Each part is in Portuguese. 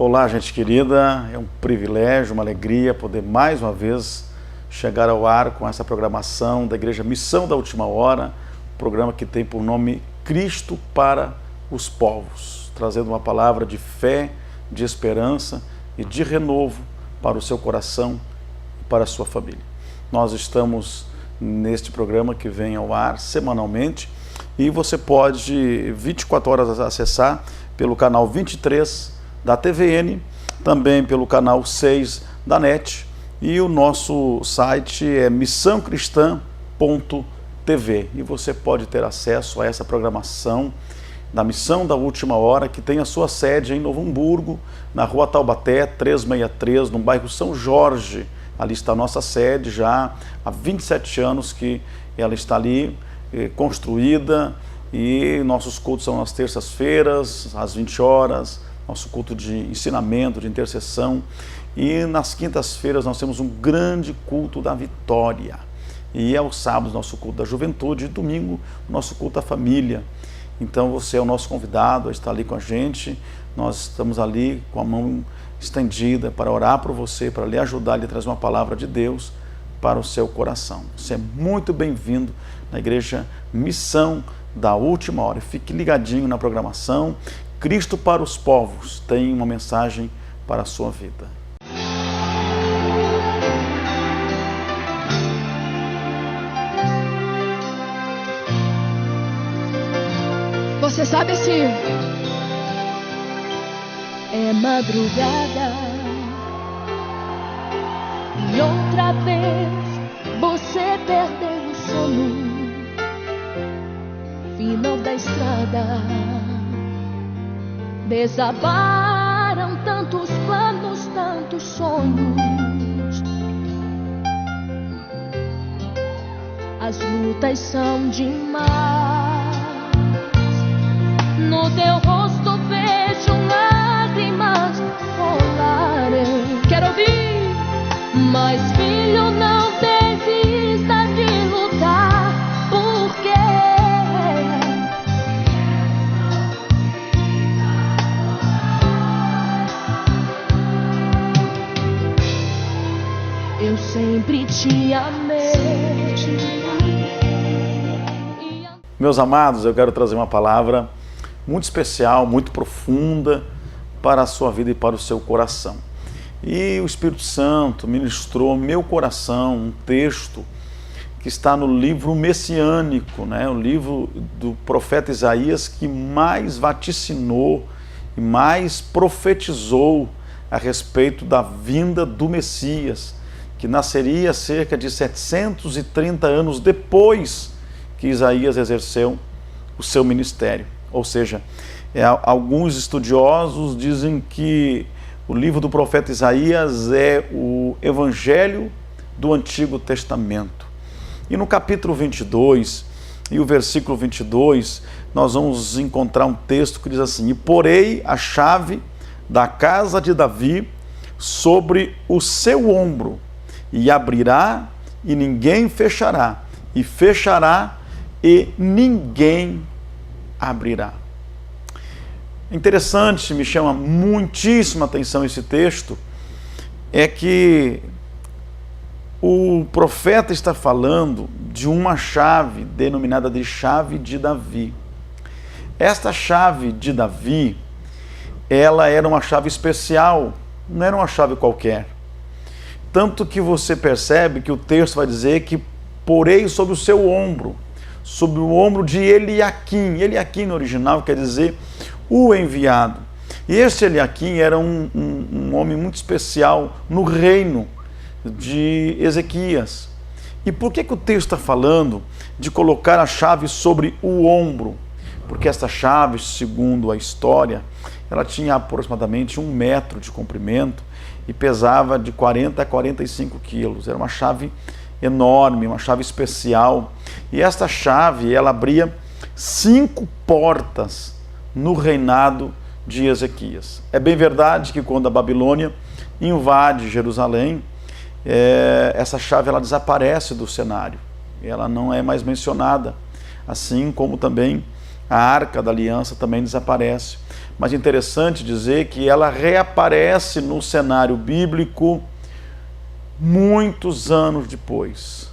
Olá, gente querida, é um privilégio, uma alegria poder mais uma vez chegar ao ar com essa programação da Igreja Missão da Última Hora, programa que tem por nome Cristo para os Povos, trazendo uma palavra de fé, de esperança e de renovo para o seu coração e para a sua família. Nós estamos neste programa que vem ao ar semanalmente e você pode 24 horas acessar pelo canal 23 da TVN, também pelo canal 6 da NET, e o nosso site é missãocristã.tv, e você pode ter acesso a essa programação da Missão da Última Hora, que tem a sua sede em Novo Hamburgo, na Rua Taubaté 363, no bairro São Jorge. Ali está a nossa sede, já há 27 anos que ela está ali construída, e nossos cultos são nas terças-feiras, às 20 horas, nosso culto de ensinamento, de intercessão, e nas quintas-feiras nós temos um grande culto da vitória, e aos sábados nosso culto da juventude, e domingo nosso culto da família. Então você é o nosso convidado a estar ali com a gente, nós estamos ali com a mão estendida para orar por você, para lhe ajudar, lhe trazer uma palavra de Deus para o seu coração. Você é muito bem-vindo na Igreja Missão da Última Hora. Fique ligadinho na programação. Cristo para os Povos tem uma mensagem para a sua vida. Você sabe se é madrugada e outra vez você perdeu o sono, final da estrada. Desabaram tantos planos, tantos sonhos. As lutas são demais. No teu rosto vejo lágrimas rolarem. Quero ouvir, mas filho, não desista de lutar, porque eu sempre te amei. Meus amados, eu quero trazer uma palavra muito especial, muito profunda para a sua vida e para o seu coração. E o Espírito Santo ministrou ao meu coração um texto que está no livro messiânico, o livro do profeta Isaías, que mais vaticinou e mais profetizou a respeito da vinda do Messias, que nasceria cerca de 730 anos depois que Isaías exerceu o seu ministério. Ou seja, alguns estudiosos dizem que o livro do profeta Isaías é o Evangelho do Antigo Testamento. E no capítulo 22 e o versículo 22, nós vamos encontrar um texto que diz assim: E porei a chave da casa de Davi sobre o seu ombro, e abrirá e ninguém fechará, e fechará e ninguém abrirá. Interessante, me chama muitíssima atenção esse texto, é que o profeta está falando de uma chave denominada de chave de Davi. Esta chave de Davi, ela era uma chave especial, não era uma chave qualquer. Tanto que você percebe que o texto vai dizer que porei sobre o seu ombro, sobre o ombro de Eliaquim. Eliaquim no original quer dizer o enviado. E este Eliaquim era um homem muito especial no reino de Ezequias. E por que o texto está falando de colocar a chave sobre o ombro? Porque esta chave, segundo a história, ela tinha aproximadamente 1 metro de comprimento e pesava de 40 a 45 quilos. Era uma chave enorme, uma chave especial. E esta chave, ela abria 5 portas no reinado de Ezequias. É bem verdade que quando a Babilônia invade Jerusalém, essa chave ela desaparece do cenário. Ela não é mais mencionada, assim como também a Arca da Aliança também desaparece. Mas é interessante dizer que ela reaparece no cenário bíblico muitos anos depois.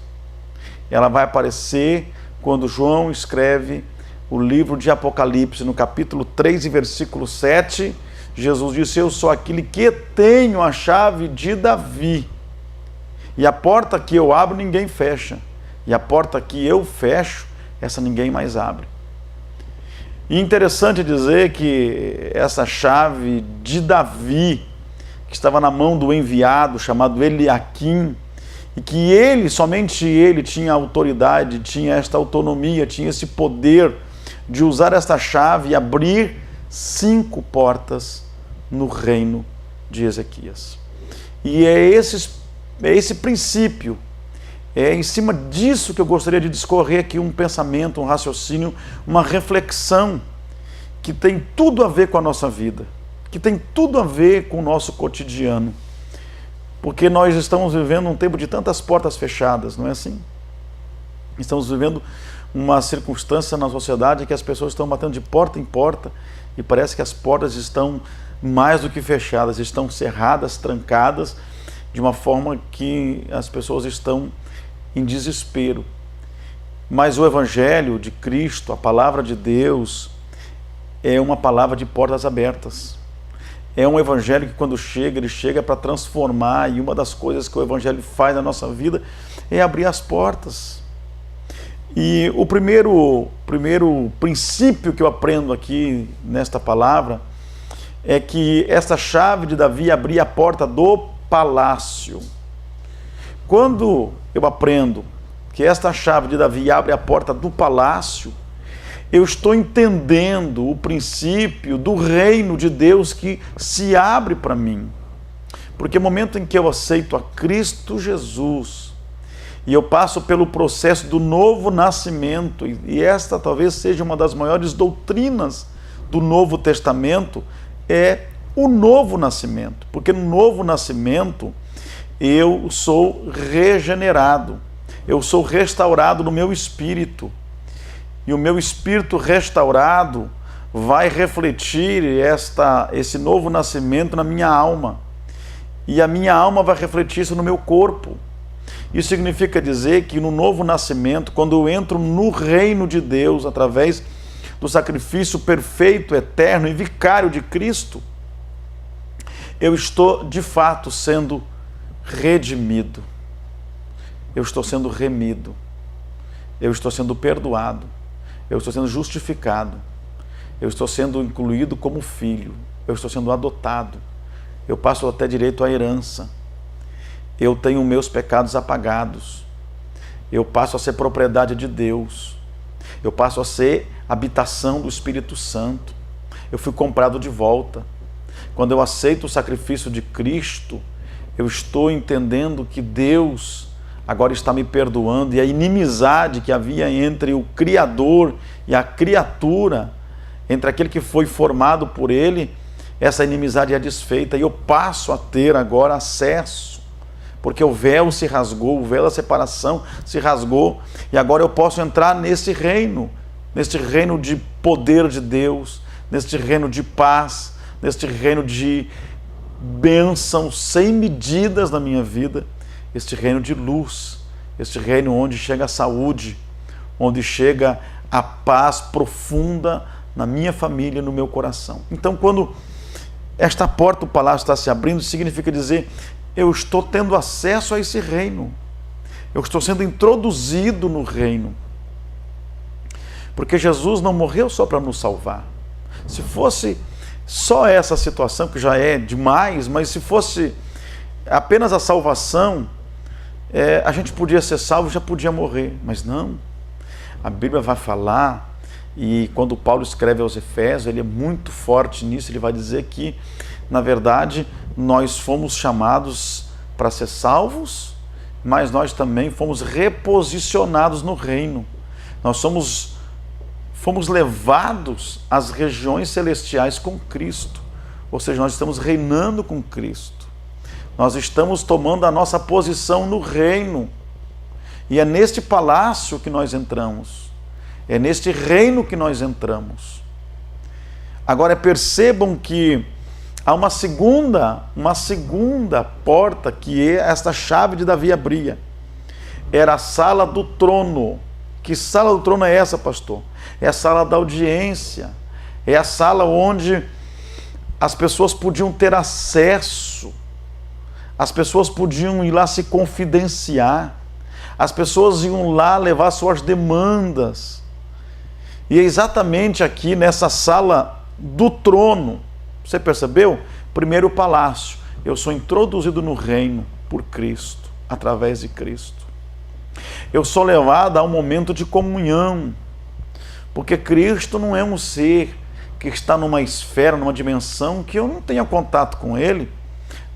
Ela vai aparecer quando João escreve o livro de Apocalipse, no capítulo 3 e versículo 7, Jesus disse: eu sou aquele que tenho a chave de Davi, e a porta que eu abro ninguém fecha, e a porta que eu fecho, essa ninguém mais abre. E interessante dizer que essa chave de Davi, que estava na mão do enviado chamado Eliaquim, e que ele, somente ele, tinha autoridade, tinha esta autonomia, tinha esse poder de usar esta chave e abrir 5 portas no reino de Ezequias. E é esse princípio, é em cima disso que eu gostaria de discorrer aqui um pensamento, um raciocínio, uma reflexão que tem tudo a ver com a nossa vida, que tem tudo a ver com o nosso cotidiano. Porque nós estamos vivendo um tempo de tantas portas fechadas, não é assim? Estamos vivendo uma circunstância na sociedade que as pessoas estão batendo de porta em porta e parece que as portas estão mais do que fechadas, estão cerradas, trancadas, de uma forma que as pessoas estão em desespero. Mas o Evangelho de Cristo, a palavra de Deus, é uma palavra de portas abertas. É um Evangelho que quando chega, ele chega para transformar, e uma das coisas que o Evangelho faz na nossa vida é abrir as portas. E o primeiro princípio que eu aprendo aqui nesta palavra é que essa chave de Davi abria a porta do palácio. Quando eu aprendo que esta chave de Davi abre a porta do palácio, eu estou entendendo o princípio do reino de Deus que se abre para mim. Porque no momento em que eu aceito a Cristo Jesus, e eu passo pelo processo do novo nascimento, e esta talvez seja uma das maiores doutrinas do Novo Testamento, é o novo nascimento. Porque no novo nascimento eu sou regenerado, eu sou restaurado no meu espírito. E o meu espírito restaurado vai refletir esse novo nascimento na minha alma. E a minha alma vai refletir isso no meu corpo. Isso significa dizer que no novo nascimento, quando eu entro no reino de Deus, através do sacrifício perfeito, eterno e vicário de Cristo, eu estou de fato sendo redimido. Eu estou sendo remido. Eu estou sendo perdoado. Eu estou sendo justificado. Eu estou sendo incluído como filho. Eu estou sendo adotado. Eu passo até direito à herança. Eu tenho meus pecados apagados. Eu passo a ser propriedade de Deus. Eu passo a ser habitação do Espírito Santo. Eu fui comprado de volta. Quando eu aceito o sacrifício de Cristo, eu estou entendendo que Deus agora está me perdoando, e a inimizade que havia entre o Criador e a criatura, entre aquele que foi formado por Ele, essa inimizade é desfeita, e eu passo a ter agora acesso, porque o véu se rasgou, o véu da separação se rasgou, e agora eu posso entrar nesse reino de poder de Deus, neste reino de paz, neste reino de bênção sem medidas na minha vida, este reino de luz, este reino onde chega a saúde, onde chega a paz profunda na minha família, no meu coração. Então, quando esta porta do palácio está se abrindo, significa dizer, eu estou tendo acesso a esse reino, eu estou sendo introduzido no reino, porque Jesus não morreu só para nos salvar. Se fosse só essa situação, que já é demais, mas se fosse apenas a salvação, a gente podia ser salvo e já podia morrer, mas não. A Bíblia vai falar, e quando Paulo escreve aos Efésios, ele é muito forte nisso, ele vai dizer que, na verdade, nós fomos chamados para ser salvos, mas nós também fomos reposicionados no reino. Nós fomos levados às regiões celestiais com Cristo, ou seja, nós estamos reinando com Cristo. Nós estamos tomando a nossa posição no reino. E é neste palácio que nós entramos. É neste reino que nós entramos. Agora percebam que há uma segunda porta que esta chave de Davi abria. Era a sala do trono. Que sala do trono é essa, pastor? É a sala da audiência. É a sala onde as pessoas podiam ter acesso. As pessoas podiam ir lá se confidenciar. As pessoas iam lá levar suas demandas. E é exatamente aqui nessa sala do trono. Você percebeu? Primeiro o palácio. Eu sou introduzido no reino por Cristo, através de Cristo. Eu sou levado a um momento de comunhão, porque Cristo não é um ser que está numa esfera, numa dimensão que eu não tenha contato com Ele.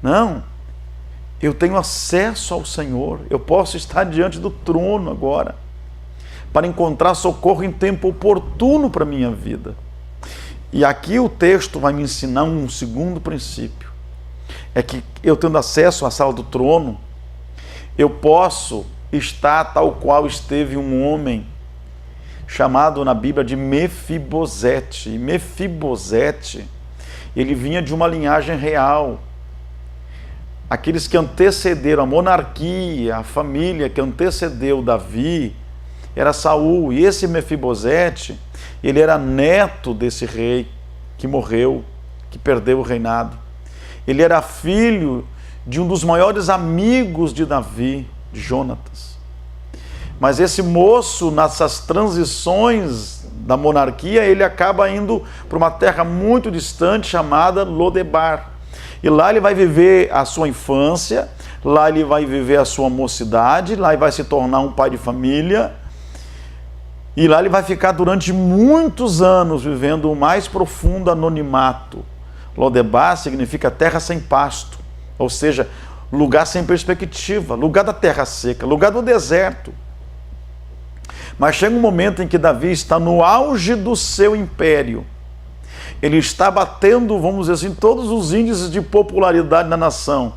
Não, eu tenho acesso ao Senhor, eu posso estar diante do trono agora, para encontrar socorro em tempo oportuno para a minha vida. E aqui o texto vai me ensinar um segundo princípio, é que eu tendo acesso à sala do trono, eu posso estar tal qual esteve um homem chamado na Bíblia de Mefibosete. E Mefibosete, ele vinha de uma linhagem real. Aqueles que antecederam a monarquia, a família que antecedeu Davi, era Saul. E esse Mefibosete, ele era neto desse rei que morreu, que perdeu o reinado. Ele era filho de um dos maiores amigos de Davi, de Jonatas. Mas esse moço, nessas transições da monarquia, ele acaba indo para uma terra muito distante chamada Lodebar. E lá ele vai viver a sua infância, lá ele vai viver a sua mocidade, lá ele vai se tornar um pai de família, e lá ele vai ficar durante muitos anos vivendo o mais profundo anonimato. Lodebar significa terra sem pasto, ou seja, lugar sem perspectiva, lugar da terra seca, lugar do deserto. Mas chega um momento em que Davi está no auge do seu império. Ele está batendo, vamos dizer assim, todos os índices de popularidade na nação.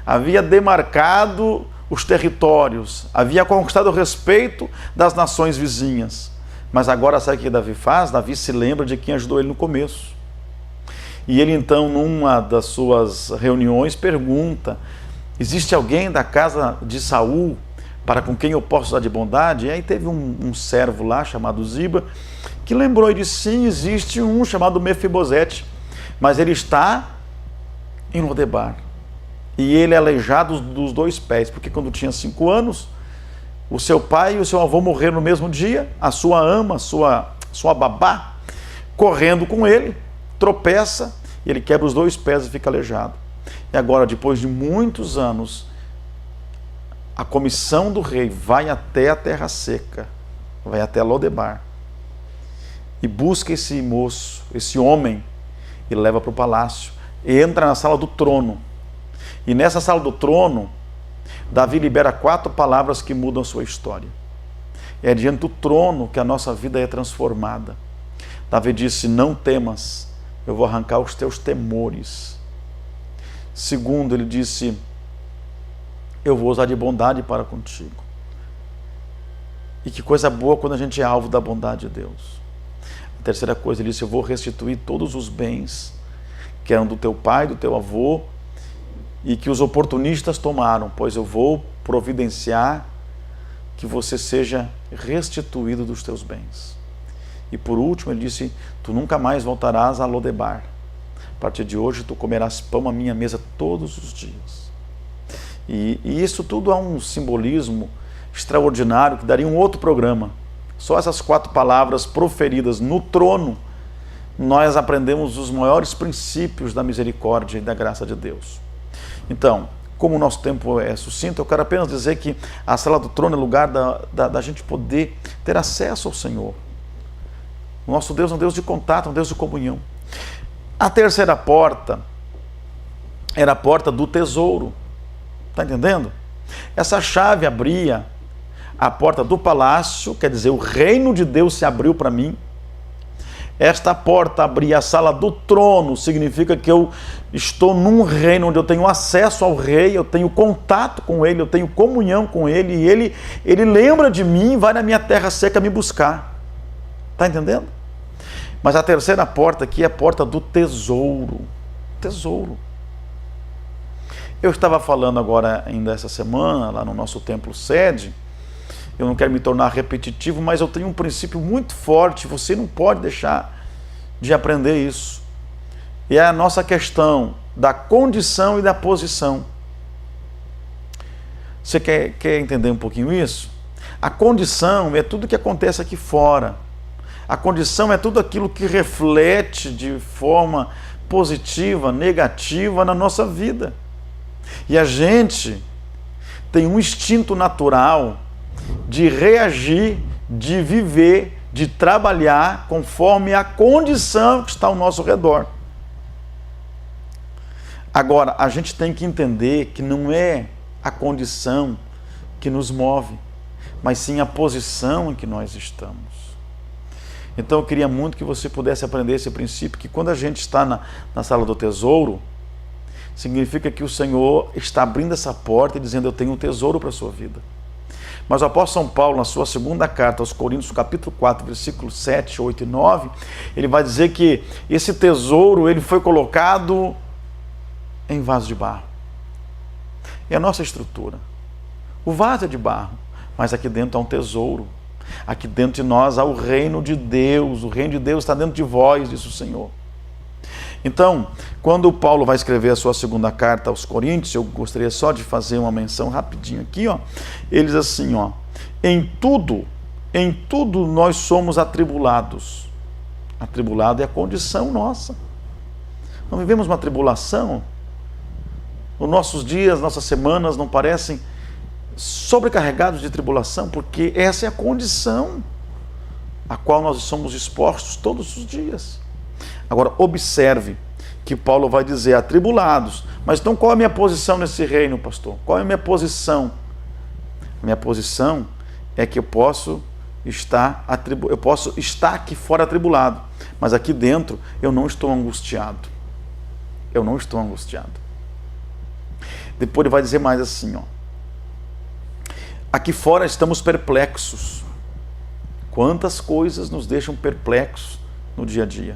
Havia demarcado os territórios, havia conquistado o respeito das nações vizinhas. Mas agora sabe o que Davi faz? Davi se lembra de quem ajudou ele no começo. E ele então, numa das suas reuniões, pergunta: existe alguém da casa de Saul para com quem eu posso dar de bondade? E aí teve um servo lá, chamado Ziba, que lembrou e disse: sim, existe um chamado Mefibosete, mas ele está em Lodebar. E ele é aleijado dos 2 pés, porque quando tinha 5 anos, o seu pai e o seu avô morreram no mesmo dia, a sua ama, sua babá, correndo com ele, tropeça, e ele quebra os 2 pés e fica aleijado. E agora, depois de muitos anos, a comissão do rei vai até a terra seca, vai até Lodebar, e busca esse moço, esse homem, e leva para o palácio, e entra na sala do trono. E nessa sala do trono, Davi libera 4 palavras que mudam a sua história. É diante do trono que a nossa vida é transformada. Davi disse: não temas, eu vou arrancar os teus temores. Segundo, ele disse: eu vou usar de bondade para contigo. E que coisa boa quando a gente é alvo da bondade de Deus. A terceira coisa, ele disse: eu vou restituir todos os bens que eram do teu pai, do teu avô, e que os oportunistas tomaram, pois eu vou providenciar que você seja restituído dos teus bens. E por último, ele disse: tu nunca mais voltarás a Lodebar. A partir de hoje, tu comerás pão à minha mesa todos os dias. E isso tudo há um simbolismo extraordinário que daria um outro programa. Só essas 4 palavras proferidas no trono, nós aprendemos os maiores princípios da misericórdia e da graça de Deus. Então, como o nosso tempo é sucinto, eu quero apenas dizer que a sala do trono é lugar da gente poder ter acesso ao Senhor. O nosso Deus é um Deus de contato, um Deus de comunhão. A terceira porta era a porta do tesouro. Está entendendo? Essa chave abria a porta do palácio, quer dizer, o reino de Deus se abriu para mim. Esta porta abria a sala do trono, significa que eu estou num reino onde eu tenho acesso ao rei, eu tenho contato com ele, eu tenho comunhão com ele, e ele lembra de mim e vai na minha terra seca me buscar. Está entendendo? Mas a terceira porta aqui é a porta do tesouro. Tesouro. Eu estava falando agora, ainda essa semana, lá no nosso templo sede, eu não quero me tornar repetitivo, mas eu tenho um princípio muito forte, você não pode deixar de aprender isso. E é a nossa questão da condição e da posição. Você quer entender um pouquinho isso? A condição é tudo que acontece aqui fora. A condição é tudo aquilo que reflete de forma positiva, negativa na nossa vida. E a gente tem um instinto natural de reagir, de viver, de trabalhar conforme a condição que está ao nosso redor. Agora, a gente tem que entender que não é a condição que nos move, mas sim a posição em que nós estamos. Então eu queria muito que você pudesse aprender esse princípio, que quando a gente está na sala do tesouro, significa que o Senhor está abrindo essa porta e dizendo: eu tenho um tesouro para a sua vida. Mas o apóstolo São Paulo, na sua segunda carta aos Coríntios, capítulo 4, versículos 7, 8 e 9, ele vai dizer que esse tesouro ele foi colocado em vaso de barro. É a nossa estrutura. O vaso é de barro, mas aqui dentro há um tesouro. Aqui dentro de nós há o reino de Deus. O reino de Deus está dentro de vós, disse o Senhor. Então, quando Paulo vai escrever a sua segunda carta aos Coríntios, eu gostaria só de fazer uma menção rapidinho aqui, ó. Ele diz assim, ó: em tudo nós somos atribulados. Atribulado é a condição nossa. Não vivemos uma tribulação? Os nossos dias, nossas semanas não parecem sobrecarregados de tribulação, porque essa é a condição a qual nós somos expostos todos os dias. Agora, observe que Paulo vai dizer atribulados. Mas então qual é a minha posição nesse reino, pastor? Qual é a minha posição? A minha posição é que eu posso estar aqui fora atribulado, mas aqui dentro eu não estou angustiado. Eu não estou angustiado. Depois ele vai dizer mais assim, ó: aqui fora estamos perplexos. Quantas coisas nos deixam perplexos no dia a dia.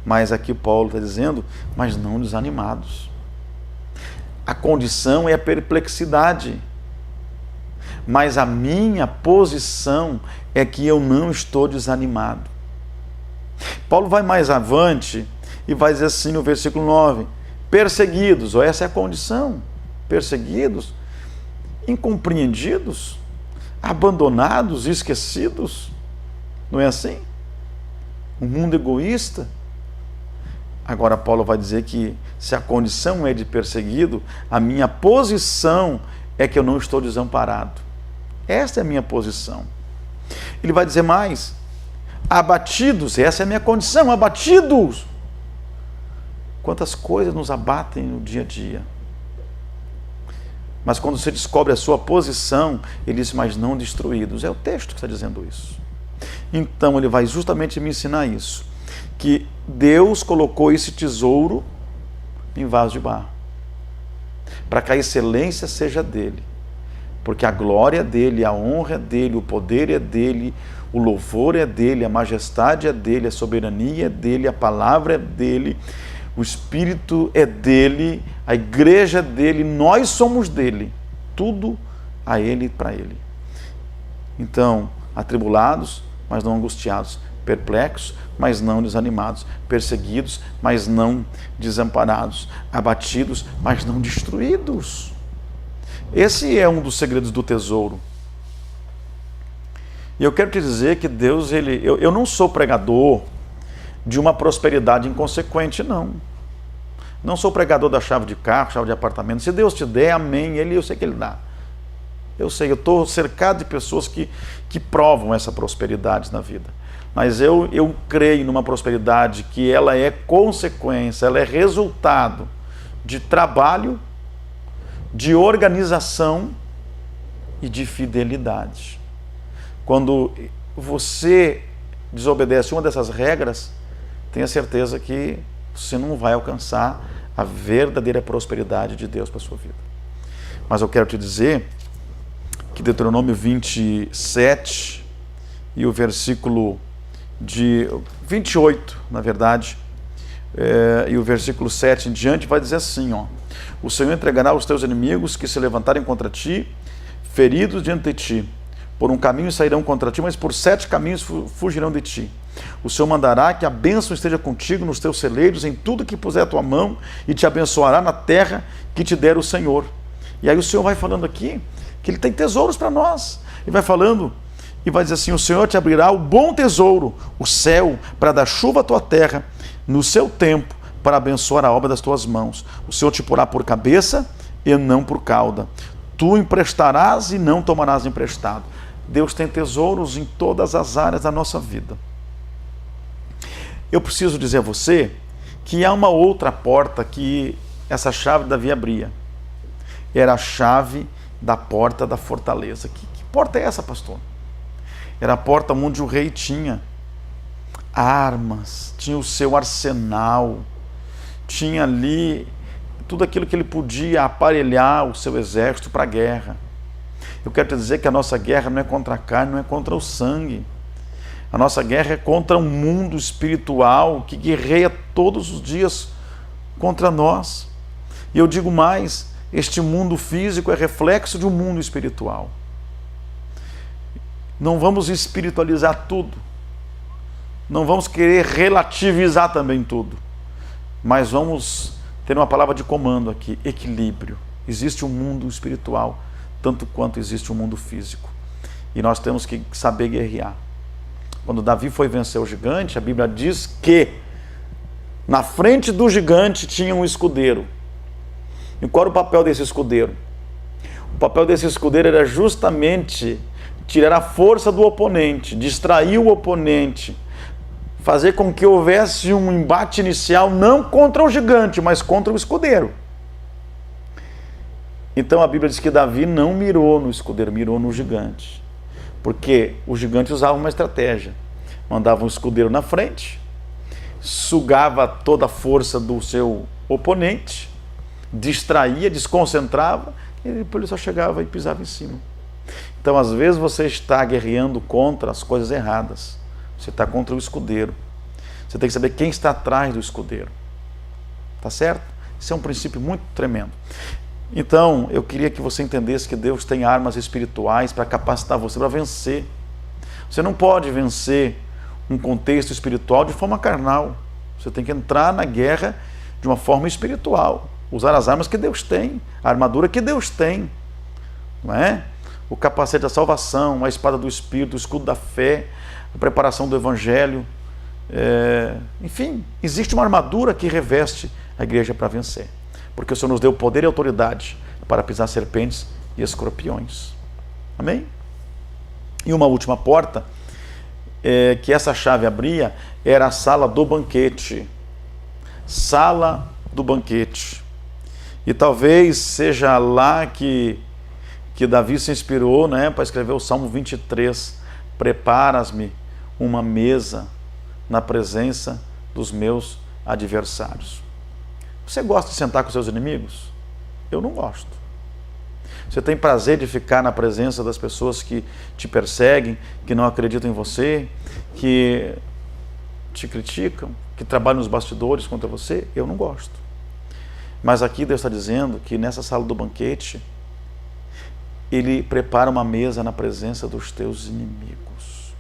Mas aqui Paulo está dizendo, mas não desanimados. A condição é a perplexidade. Mas a minha posição é que eu não estou desanimado. Paulo vai mais avante e vai dizer assim no versículo 9, perseguidos, ó, essa é a condição, perseguidos, incompreendidos, abandonados, esquecidos, não é assim? Um mundo egoísta. Agora Paulo vai dizer que se a condição é de perseguido, a minha posição é que eu não estou desamparado. Esta é a minha posição. Ele vai dizer mais, abatidos, essa é a minha condição, abatidos. Quantas coisas nos abatem no dia a dia. Mas quando você descobre a sua posição, ele diz, mas não destruídos. É o texto que está dizendo isso. Então ele vai justamente me ensinar isso, que Deus colocou esse tesouro em vaso de barro, para que a excelência seja dele, porque a glória é dele, a honra é dele, o poder é dele, o louvor é dele, a majestade é dele, a soberania é dele, a palavra é dele, o Espírito é dele, a igreja é dele, nós somos dele, tudo a ele e para ele. Então, atribulados, mas não angustiados, perplexos, mas não desanimados, perseguidos, mas não desamparados, abatidos, mas não destruídos. Esse é um dos segredos do tesouro. E eu quero te dizer que Deus, eu não sou pregador de uma prosperidade inconsequente, não. Não sou pregador da chave de carro, chave de apartamento. Se Deus te der, amém, eu sei que Ele dá. Eu sei, eu estou cercado de pessoas que provam essa prosperidade na vida. Mas eu creio numa prosperidade que ela é consequência, ela é resultado de trabalho, de organização e de fidelidade. Quando você desobedece uma dessas regras, tenha certeza que você não vai alcançar a verdadeira prosperidade de Deus para a sua vida. Mas eu quero te dizer que Deuteronômio 27 e o versículo de 28, na verdade, e o versículo 7 em diante vai dizer assim, ó: o Senhor entregará os teus inimigos que se levantarem contra ti, feridos diante de ti. Por um caminho sairão contra ti, mas por 7 caminhos fugirão de ti. O Senhor mandará que a bênção esteja contigo nos teus celeiros, em tudo que puser a tua mão, e te abençoará na terra que te der o Senhor. E aí o Senhor vai falando aqui que Ele tem tesouros para nós. Ele vai falando e vai dizer assim: o Senhor te abrirá o bom tesouro, o céu, para dar chuva à tua terra, no seu tempo, para abençoar a obra das tuas mãos. O Senhor te porá por cabeça e não por cauda. Tu emprestarás e não tomarás emprestado. Deus tem tesouros em todas as áreas da nossa vida. Eu preciso dizer a você que há uma outra porta que essa chave Davi abria. Era a chave da porta da fortaleza. Que porta é essa, pastor? Era a porta onde o rei tinha armas, tinha o seu arsenal, tinha ali tudo aquilo que ele podia aparelhar o seu exército para a guerra. Eu quero te dizer que a nossa guerra não é contra a carne, não é contra o sangue. A nossa guerra é contra um mundo espiritual que guerreia todos os dias contra nós. E eu digo mais, este mundo físico é reflexo de um mundo espiritual. Não vamos espiritualizar tudo. Não vamos querer relativizar também tudo. Mas vamos ter uma palavra de comando aqui: equilíbrio. Existe um mundo espiritual tanto quanto existe um mundo físico. E nós temos que saber guerrear. Quando Davi foi vencer o gigante, a Bíblia diz que na frente do gigante tinha um escudeiro. E qual era o papel desse escudeiro? O papel desse escudeiro era justamente tirar a força do oponente, distrair o oponente, fazer com que houvesse um embate inicial não contra o gigante, mas contra o escudeiro. Então a Bíblia diz que Davi não mirou no escudeiro, mirou no gigante. Porque o gigante usava uma estratégia. Mandava um escudeiro na frente, sugava toda a força do seu oponente, distraía, desconcentrava, e depois ele só chegava e pisava em cima. Então às vezes você está guerreando contra as coisas erradas. Você está contra o escudeiro. Você tem que saber quem está atrás do escudeiro. Tá certo? Isso é um princípio muito tremendo. Então, eu queria que você entendesse que Deus tem armas espirituais para capacitar você para vencer. Você não pode vencer um contexto espiritual de forma carnal. Você tem que entrar na guerra de uma forma espiritual. Usar as armas que Deus tem, a armadura que Deus tem. Não é? O capacete da salvação, a espada do Espírito, o escudo da fé, a preparação do Evangelho. Enfim, existe uma armadura que reveste a igreja para vencer. Porque o Senhor nos deu poder e autoridade para pisar serpentes e escorpiões. Amém? E uma última porta que essa chave abria era a sala do banquete. Sala do banquete. E talvez seja lá que Davi se inspirou, né, para escrever o Salmo 23. Preparas-me uma mesa na presença dos meus adversários. Você gosta de sentar com seus inimigos? Eu não gosto. Você tem prazer de ficar na presença das pessoas que te perseguem, que não acreditam em você, que te criticam, que trabalham nos bastidores contra você? Eu não gosto. Mas aqui Deus está dizendo que nessa sala do banquete, Ele prepara uma mesa na presença dos teus inimigos.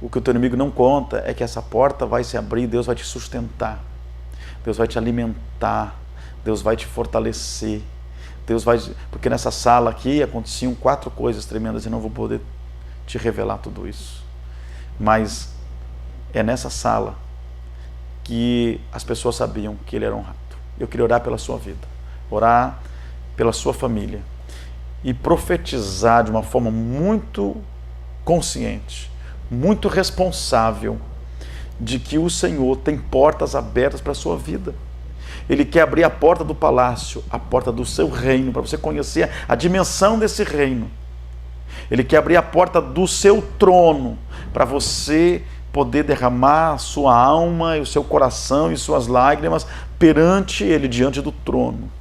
O que o teu inimigo não conta é que essa porta vai se abrir e Deus vai te sustentar. Deus vai te alimentar, Deus vai te fortalecer, porque nessa sala aqui aconteciam 4 coisas tremendas e não vou poder te revelar tudo isso. Mas é nessa sala que as pessoas sabiam que ele era honrado. Eu queria orar pela sua vida, orar pela sua família e profetizar de uma forma muito consciente, muito responsável, de que o Senhor tem portas abertas para a sua vida. Ele quer abrir a porta do palácio, a porta do seu reino, para você conhecer a dimensão desse reino. Ele quer abrir a porta do seu trono, para você poder derramar a sua alma e o seu coração e suas lágrimas perante Ele, diante do trono.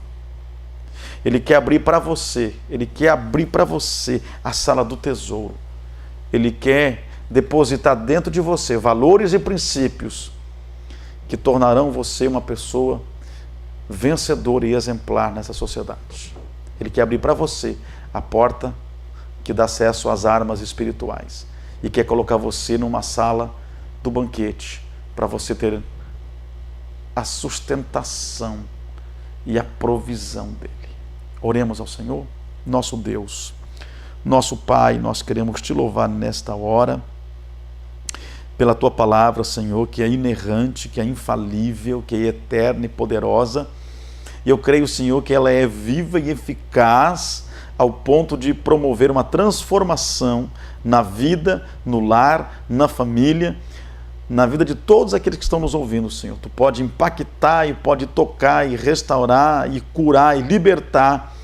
Ele quer abrir para você, Ele quer abrir para você a sala do tesouro. Ele quer depositar dentro de você valores e princípios que tornarão você uma pessoa vencedora e exemplar nessa sociedade. Ele quer abrir para você a porta que dá acesso às armas espirituais e quer colocar você numa sala do banquete para você ter a sustentação e a provisão dele. Oremos ao Senhor. Nosso Deus, nosso Pai, nós queremos te louvar nesta hora pela tua palavra, Senhor, que é inerrante, que é infalível, que é eterna e poderosa. E eu creio, Senhor, que ela é viva e eficaz ao ponto de promover uma transformação na vida, no lar, na família, na vida de todos aqueles que estão nos ouvindo, Senhor. Tu pode impactar e pode tocar e restaurar e curar e libertar.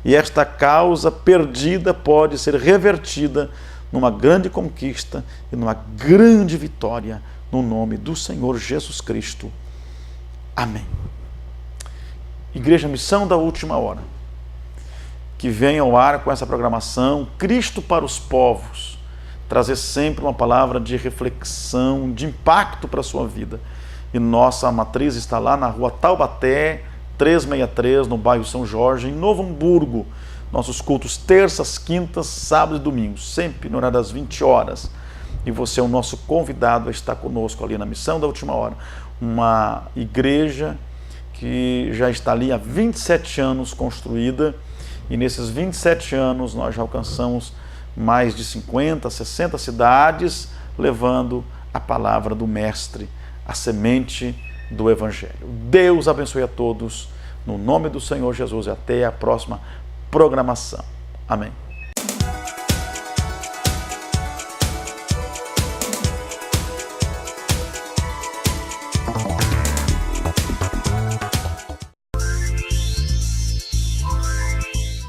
E esta causa perdida pode ser revertida numa grande conquista e numa grande vitória no nome do Senhor Jesus Cristo. Amém. Igreja Missão da Última Hora, que vem ao ar com essa programação Cristo para os Povos, trazer sempre uma palavra de reflexão, de impacto para a sua vida. E nossa matriz está lá na rua Taubaté, 363, no bairro São Jorge, em Novo Hamburgo. Nossos cultos terças, quintas, sábados e domingos, sempre no horário das 20 horas. E você é o nosso convidado a estar conosco ali na Missão da Última Hora. Uma igreja que já está ali há 27 anos construída, e nesses 27 anos nós já alcançamos mais de 50, 60 cidades, levando a palavra do Mestre, a semente do Evangelho. Deus abençoe a todos, no nome do Senhor Jesus, e até a próxima programação. Amém.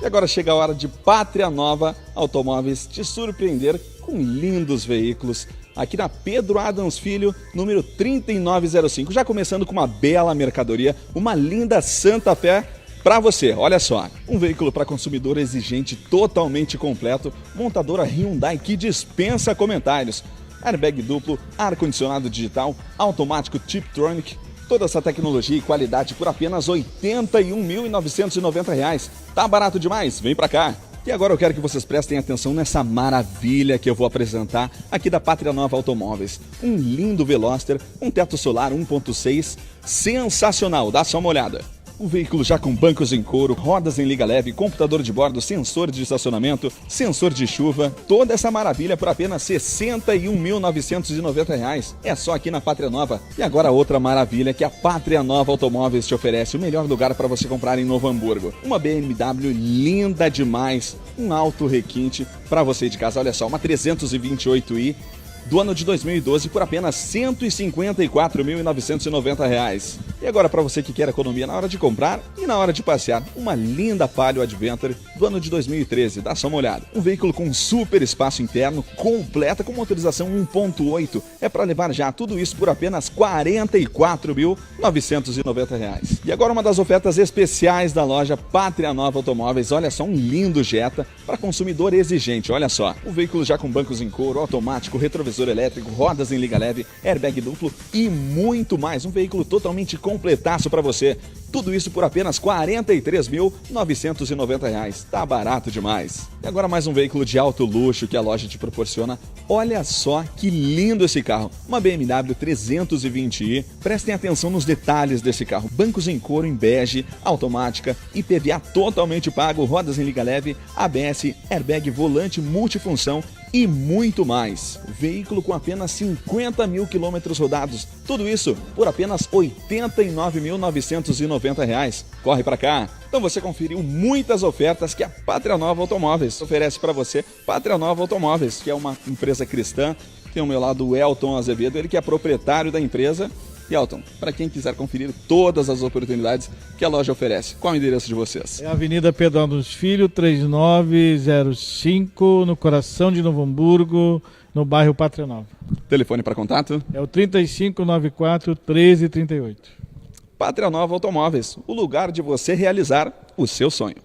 E agora chega a hora de Pátria Nova Automóveis te surpreender com lindos veículos aqui na Pedro Adams Filho, número 3905. Já começando com uma bela mercadoria, uma linda Santa Fé para você. Olha só, um veículo para consumidor exigente, totalmente completo, montadora Hyundai que dispensa comentários. Airbag duplo, ar-condicionado digital, automático Tiptronic. Toda essa tecnologia e qualidade por apenas R$ 81.990. Tá barato demais? Vem pra cá! E agora eu quero que vocês prestem atenção nessa maravilha que eu vou apresentar aqui da Pátria Nova Automóveis. Um lindo Veloster, um teto solar 1.6, sensacional, dá só uma olhada. O veículo já com bancos em couro, rodas em liga leve, computador de bordo, sensor de estacionamento, sensor de chuva, toda essa maravilha por apenas R$ 61.990. É só aqui na Pátria Nova. E agora outra maravilha que a Pátria Nova Automóveis te oferece, o melhor lugar para você comprar em Novo Hamburgo. Uma BMW linda demais, um alto requinte para você de casa. Olha só, uma 328i do ano de 2012 por apenas R$ 154.990. E agora, para você que quer economia na hora de comprar e na hora de passear, uma linda Palio Adventure do ano de 2013. Dá só uma olhada. Um veículo com super espaço interno, completa com motorização 1.8. É para levar já tudo isso por apenas R$ 44.990. E agora uma das ofertas especiais da loja Pátria Nova Automóveis. Olha só, um lindo Jetta para consumidor exigente. Olha só, o veículo já com bancos em couro, automático, retrovisor elétrico, rodas em liga leve, airbag duplo e muito mais. Um veículo totalmente completaço para você. Tudo isso por apenas R$ 43.990. Tá barato demais. E agora mais um veículo de alto luxo que a loja te proporciona. Olha só que lindo esse carro. Uma BMW 320i. Prestem atenção nos detalhes desse carro. Bancos em couro em bege, automática, IPVA totalmente pago, rodas em liga leve, ABS, airbag, volante multifunção e muito mais. Veículo com apenas 50 mil quilômetros rodados. Tudo isso por apenas R$ 89.990. Corre pra cá. Então você conferiu muitas ofertas que a Pátria Nova Automóveis oferece para você. Pátria Nova Automóveis, que é uma empresa cristã. Tem ao meu lado o Elton Azevedo, ele que é proprietário da empresa. E Elton, para quem quiser conferir todas as oportunidades que a loja oferece, qual é o endereço de vocês? É a Avenida Pedro Adams Filho, 3905, no coração de Novo Hamburgo, no bairro Pátria Nova. Telefone para contato? É o 3594-1338. Pátria Nova Automóveis, o lugar de você realizar o seu sonho.